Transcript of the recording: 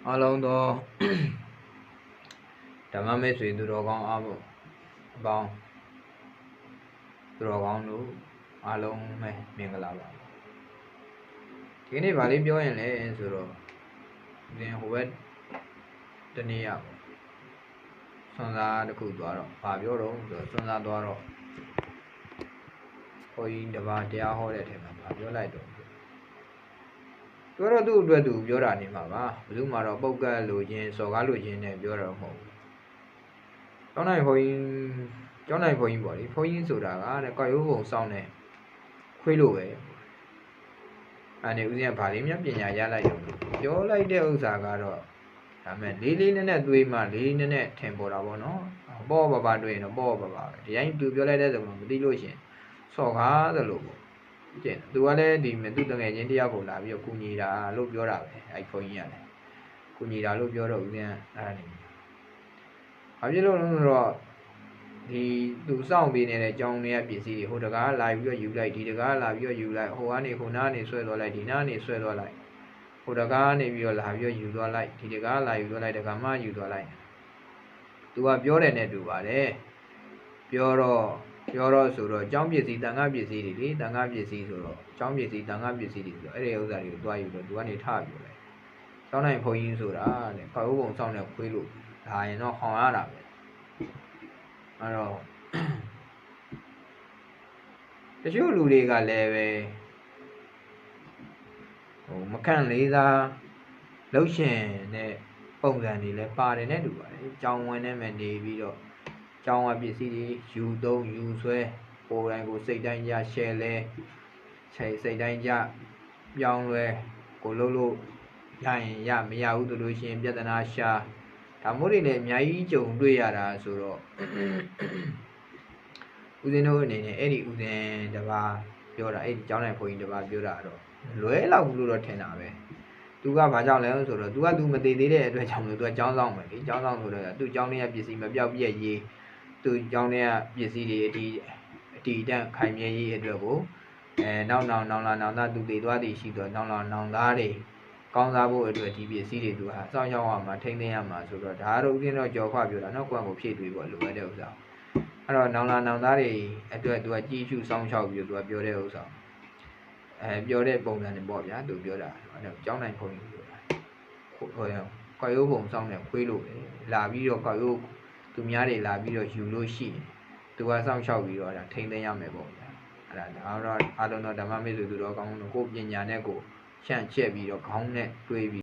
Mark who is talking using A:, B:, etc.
A: အားလုံးသောဓမ္မမိတ်ဆွေသူတော်ကောင်းအားလုံးအပေါင်းသူတော်ကောင်းတို့အားလုံးပဲမင်္ဂလာပါဒီနေ့ဗာလေးပြောရင်လဲဆိုတော့ဒီဟိုဘက်တနေ့ရပေါ့ဆွမ်းစားတစ်ခုသွားတော့ဗာပြောတော့ဆိုတော့ဆွမ်းစားသွားတော့ဘုန်းကြီးတစ်ပါးတရားဟောတဲ့ထဲမှာဗာပြောလိုက်တော့ပြောတော့သူ့အတွက်သူပြောတာနေမှာပါဘယ်သူမှတော့ပုတ်ကတ်လိုခြင်းစော်ကားလိုခြင်းနဲ့ပြောတော့မဟုတ်ဘူးကျောင်းနိုင်ဘုန်းကြီးပေါ့လေဘုန်းကြီးဆိုတာကတဲ့ကောက်ရိုးပုံစောင်းနေခွေးလိုပဲအဲ့ဒီဦးဇင်းကဗာလေးမြတ်ပညာရလိုက်တော့ပြောလိုက်တဲ့ဥစ္စာကတော့ဒါမဲ့လေးလေးနဲ့သွေးမှလေးနဲ့ထင်ပေါ်တာပေါ့နော်ပေါ့ပါတွေ့ရင်တော့ပေါ့ပါပဲဒီတိုင်းသူပြောလိုက်တဲ့ဆိုတော့မသိလို့ရှင်စော်ကားသလိုပေါ့ကျင်သူကလည်းဒီမဲ့သူတငယ်ချင်းတယောက်ကိုလာပြီးတော့ကုညီတာလို့ပြောတာပဲအဲ့ဘုန်းကြီးကလည်းကုညီတာလို့ပြောတော့ဦးဇင်းအဲ့ဒါနေဘာဖြစ်လို့လဲဆိုတော့ဒီသူစောင့်ပေးနေတဲ့အကြောင်းတွေကပစ္စည်းတွေဟိုတကားလာပြီးတော့ယူလိုက်ဒီတကားလာပြီးတော့ယူလိုက်ဟိုကနေဟိုနားနေဆွဲသွားလိုက်ဒီနားနေဆွဲသွားလိုက်ဟိုတကားနေပြီးတော့လာပြီးတော့ယူသွားလိုက်ဒီတကားလာယူသွားလိုက်တကားမှယူသွားလိုက်သူကပြောတယ်နဲ့တူပါတယ်ပြောတော့ဆိုတော့အကြောင်းပစ္စည်းတန်ခါပစ္စည်းတွေလေတန်ခါပစ္စည်းဆိုတော့အကြောင်းပစ္စည်းတန်ခါပစ္စည်းတွေဆိုတော့အဲ့ဒီဥစ္စာတွေကိုတွားယူတော့သူကနေထပြောလိုက်ကျောင်းနိုင်ဘုန်းကြီးဆိုတာတဲ့ကောက်ဥပုံစောင့်နေခွေးလို့ဒါရင်တော့ဟောင်ရတာပဲအဲ့တော့တချို့လူတွေကလည်းပဲဟိုမခန့်လေးစားလှုပ်ရှင်တဲ့ပုံစံတွေလည်းပါတယ်နဲ့တူပါတယ်ကြောင်းဝင်နေမှနေပြီးတော့ကြောင်းဝပစ္စည်းတွေယူသုံးယူဆွဲကိုယ်တိုင်ကိုစိတ်တိုင်းကြရှယ်လဲစိတ်တိုင်းကြပြောင်းလဲကိုလှုပ်လို့ရရင်ရမရဘူးဆိုလို့ရှိရင်ပြဿနာရှာဒါမျိုးတွေလည်းအများကြီးကြုံတွေ့ရတာဆိုတော့ဦးဇင်းတို့အနေနဲ့အဲ့ဒီဦးဇင်းတပါးပြောတာအဲ့ဒီကျောင်းနိုင်ဘုန်းကြီးတပါးပြောတာတော့လွဲလောက်ဘူးလို့တော့ထင်တာပဲသူကဘာကြောင့်လဲဆိုတော့ तू မသိသေးတဲ့အတွက်ကြောင့်လို့ तू ကကျောင်းဆောင်မယ်လေကျောင်းဆောင်ဆိုတော့သူ့ကျောင်းထဲကပစ္စည်းမပြောက်ပြက်ရေးသူ့ကျောင်းထဲကပစ္စည်းတွေအတီတန့်ခိုင်မြဲရေးအတွက်ကိုနောင်သားသူတည်သွားသည်ရှိတော့နောင်သားတွေကောင်းစားဖို့အတွက်ဒီပစ္စည်းတွေသူဟာစောင့်ရှောက်ရမှာထိန်းသိမ်းရမှာဆိုတော့ဒါတော့ဦးဇင်းတော့ကြော်ခွပြောတာနော်ကိုယ့်ကိုဖြည့်သွေးပေါ့လိုအပ်တဲ့ဥစ္စာအဲ့တော့နောင်သားတွေအတွက်သူကကြီးရှုစောင့်ရှောက်ပြီးသူကပြောတဲ့ဥစ္စာပြောတဲ့ပုံစံတွေပေါ့ဗျာသူပြောတာအဲ့တော့ကျောင်းနိုင်ဘုန်းကြီးပြောတာကောက်ရိုးပုံစောင့်နေခွေးလို့လာပြီးတော့ကောက်ရိုးသူများတွေလာပြီးတော့ယူလို့ရှိရင်သူကစောင့်ရှောက်ပြီးတော့ဒါထိန်းသိမ်းရမယ်ပေါ့ဗျာအဲ့ဒါတော့အားလုံးတော့ဓမ္မမိတ်ဆွေသူတော်ကောင်းတို့ကိုပညာနဲ့ကိုဖြန့်ချက်ပြီးတော့ခေါင်းနဲ့တွေးပြီး